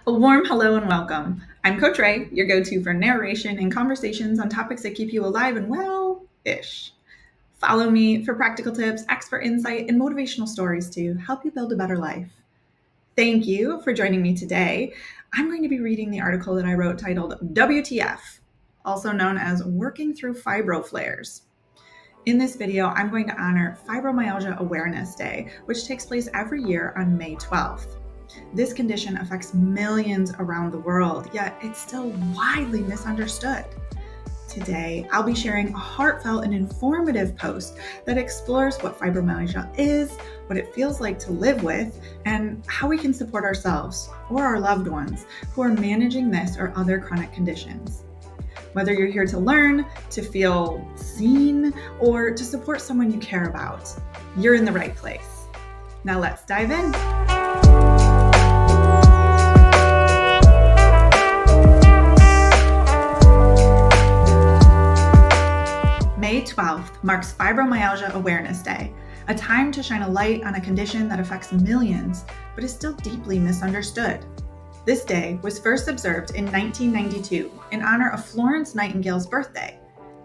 A warm hello and welcome. I'm Coach Ray, your go-to for narration and conversations on topics that keep you alive and well-ish. Follow me for practical tips, expert insight, and motivational stories to help you build a better life. Thank you for joining me today. I'm going to be reading the article that I wrote titled WTF, also known as Working Through Fibro-Flares. In this video, I'm going to honor Fibromyalgia Awareness Day, which takes place every year on May 12th. This condition affects millions around the world, yet it's still widely misunderstood. Today, I'll be sharing a heartfelt and informative post that explores what fibromyalgia is, what it feels like to live with, and how we can support ourselves or our loved ones who are managing this or other chronic conditions. Whether you're here to learn, to feel seen, or to support someone you care about, you're in the right place. Now let's dive in. May 12th marks Fibromyalgia Awareness Day, a time to shine a light on a condition that affects millions, but is still deeply misunderstood. This day was first observed in 1992 in honor of Florence Nightingale's birthday.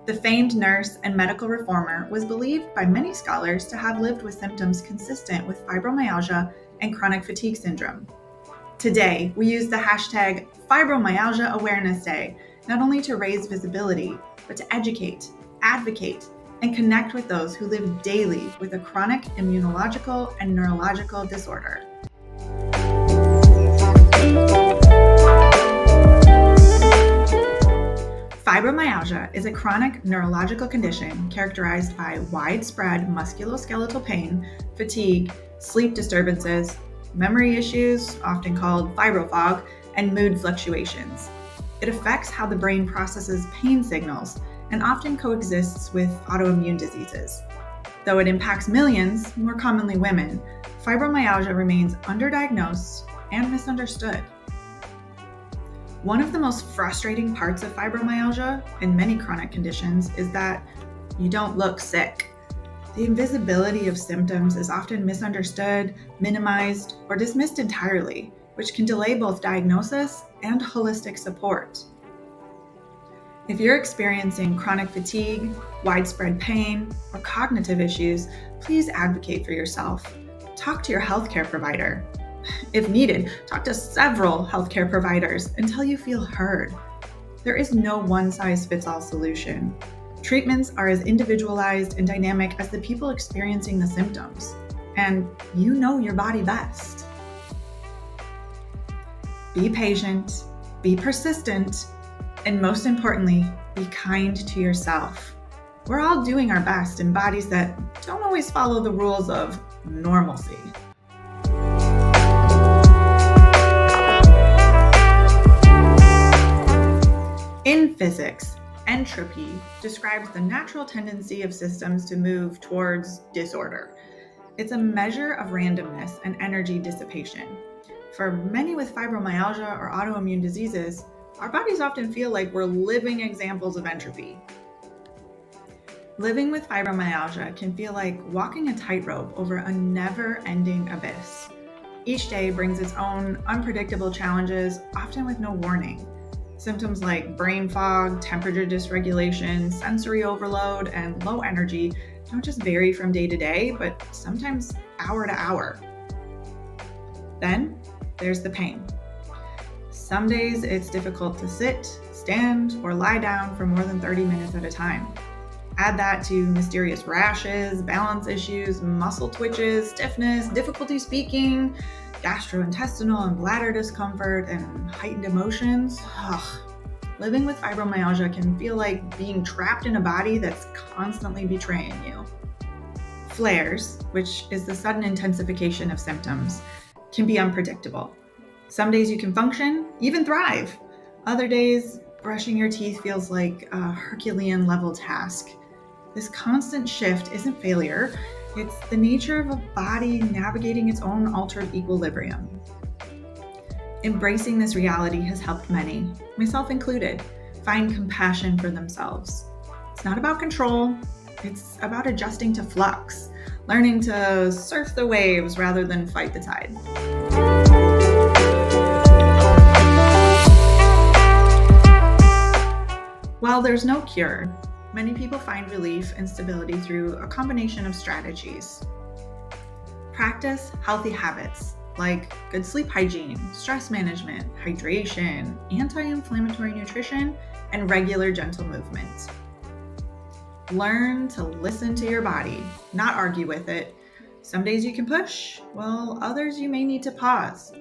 The famed nurse and medical reformer was believed by many scholars to have lived with symptoms consistent with fibromyalgia and chronic fatigue syndrome. Today, we use the hashtag Fibromyalgia Awareness Day not only to raise visibility, but to educate, advocate, and connect with those who live daily with a chronic immunological and neurological disorder. Fibromyalgia is a chronic neurological condition characterized by widespread musculoskeletal pain, fatigue, sleep disturbances, memory issues, often called fibrofog, and mood fluctuations. It affects how the brain processes pain signals and often coexists with autoimmune diseases. Though it impacts millions, more commonly women, fibromyalgia remains underdiagnosed and misunderstood. One of the most frustrating parts of fibromyalgia and many chronic conditions is that you don't look sick. The invisibility of symptoms is often misunderstood, minimized, or dismissed entirely, which can delay both diagnosis and holistic support. If you're experiencing chronic fatigue, widespread pain, or cognitive issues, please advocate for yourself. Talk to your healthcare provider. If needed, talk to several healthcare providers until you feel heard. There is no one-size-fits-all solution. Treatments are as individualized and dynamic as the people experiencing the symptoms, and you know your body best. Be patient, be persistent, and most importantly, be kind to yourself. We're all doing our best in bodies that don't always follow the rules of normalcy. In physics, entropy describes the natural tendency of systems to move towards disorder. It's a measure of randomness and energy dissipation. For many with fibromyalgia or autoimmune diseases, our bodies often feel like we're living examples of entropy. Living with fibromyalgia can feel like walking a tightrope over a never-ending abyss. Each day brings its own unpredictable challenges, often with no warning. Symptoms like brain fog, temperature dysregulation, sensory overload, and low energy don't just vary from day to day, but sometimes hour to hour. Then there's the pain. Some days it's difficult to sit, stand, or lie down for more than 30 minutes at a time. Add that to mysterious rashes, balance issues, muscle twitches, stiffness, difficulty speaking, gastrointestinal and bladder discomfort, and heightened emotions. Living with fibromyalgia can feel like being trapped in a body that's constantly betraying you. Flares, which is the sudden intensification of symptoms, can be unpredictable. Some days you can function, even thrive. Other days, brushing your teeth feels like a Herculean level task. This constant shift isn't failure. It's the nature of a body navigating its own altered equilibrium. Embracing this reality has helped many, myself included, find compassion for themselves. It's not about control, it's about adjusting to flux, learning to surf the waves rather than fight the tide. While there's no cure, many people find relief and stability through a combination of strategies. Practice healthy habits like good sleep hygiene, stress management, hydration, anti-inflammatory nutrition, and regular gentle movement. Learn to listen to your body, not argue with it. Some days you can push, while others you may need to pause.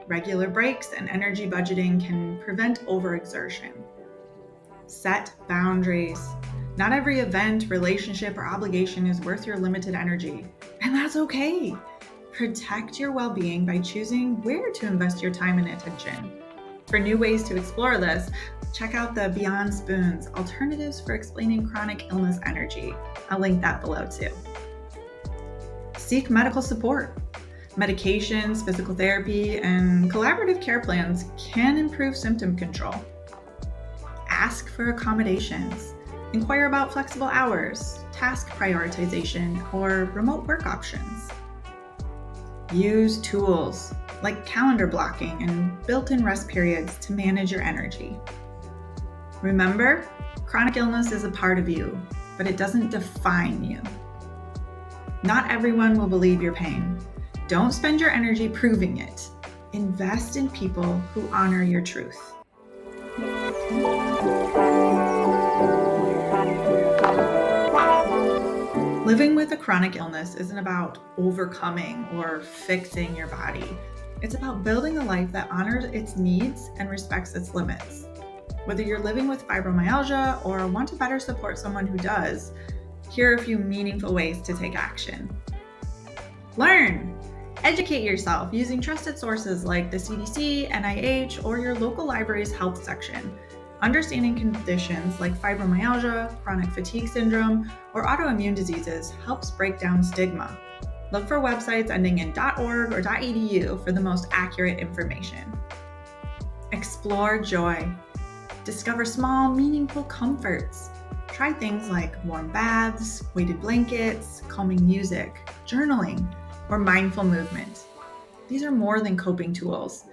Regular breaks and energy budgeting can prevent overexertion. Set boundaries. Not every event, relationship, or obligation is worth your limited energy, and that's okay. Protect your well-being by choosing where to invest your time and attention. For new ways to explore this, check out the Beyond Spoons Alternatives for Explaining Chronic Illness Energy. I'll link that below too. Seek medical support. Medications, physical therapy, and collaborative care plans can improve symptom control. Ask for accommodations. Inquire about flexible hours, task prioritization, or remote work options. Use tools like calendar blocking and built-in rest periods to manage your energy. Remember, chronic illness is a part of you, but it doesn't define you. Not everyone will believe your pain. Don't spend your energy proving it. Invest in people who honor your truth. Living with a chronic illness isn't about overcoming or fixing your body. It's about building a life that honors its needs and respects its limits. Whether you're living with fibromyalgia or want to better support someone who does, here are a few meaningful ways to take action. Learn! Educate yourself using trusted sources like the CDC, NIH, or your local library's health section. Understanding conditions like fibromyalgia, chronic fatigue syndrome, or autoimmune diseases helps break down stigma. Look for websites ending in .org or .edu for the most accurate information. Explore joy. Discover small, meaningful comforts. Try things like warm baths, weighted blankets, calming music, journaling, or mindful movement. These are more than coping tools.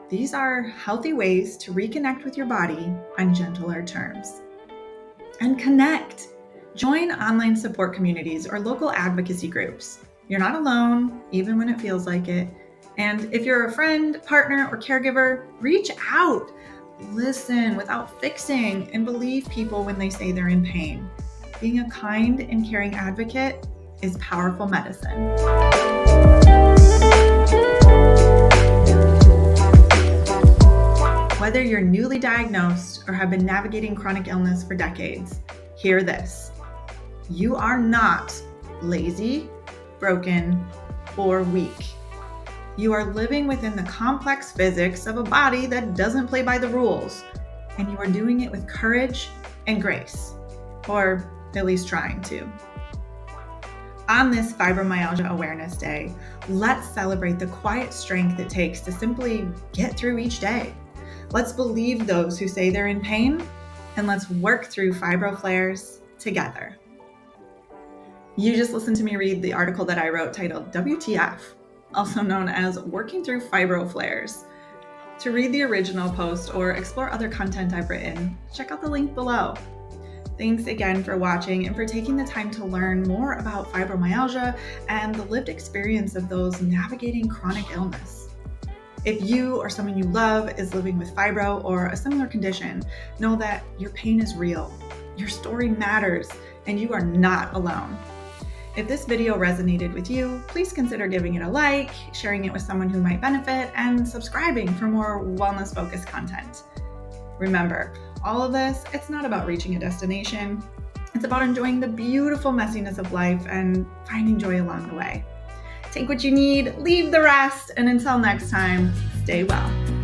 These are healthy ways to reconnect with your body on gentler terms. And connect. Join online support communities or local advocacy groups. You're not alone, even when it feels like it. And if you're a friend, partner, or caregiver, reach out. Listen without fixing and believe people when they say they're in pain. Being a kind and caring advocate is powerful medicine. Whether you're newly diagnosed or have been navigating chronic illness for decades, hear this. You are not lazy, broken, or weak. You are living within the complex physics of a body that doesn't play by the rules, and you are doing it with courage and grace, or at least trying to. On this Fibromyalgia Awareness Day, let's celebrate the quiet strength it takes to simply get through each day. Let's believe those who say they're in pain, and let's work through Fibro-Flares together. You just listened to me read the article that I wrote titled WTF, also known as Working Through Fibro-Flares. To read the original post or explore other content I've written, check out the link below. Thanks again for watching and for taking the time to learn more about fibromyalgia and the lived experience of those navigating chronic illness. If you or someone you love is living with fibro or a similar condition, know that your pain is real, your story matters, and you are not alone. If this video resonated with you, please consider giving it a like, sharing it with someone who might benefit, and subscribing for more wellness-focused content. Remember, all of this, it's not about reaching a destination. It's about enjoying the beautiful messiness of life and finding joy along the way. Take what you need, leave the rest, and until next time, stay well.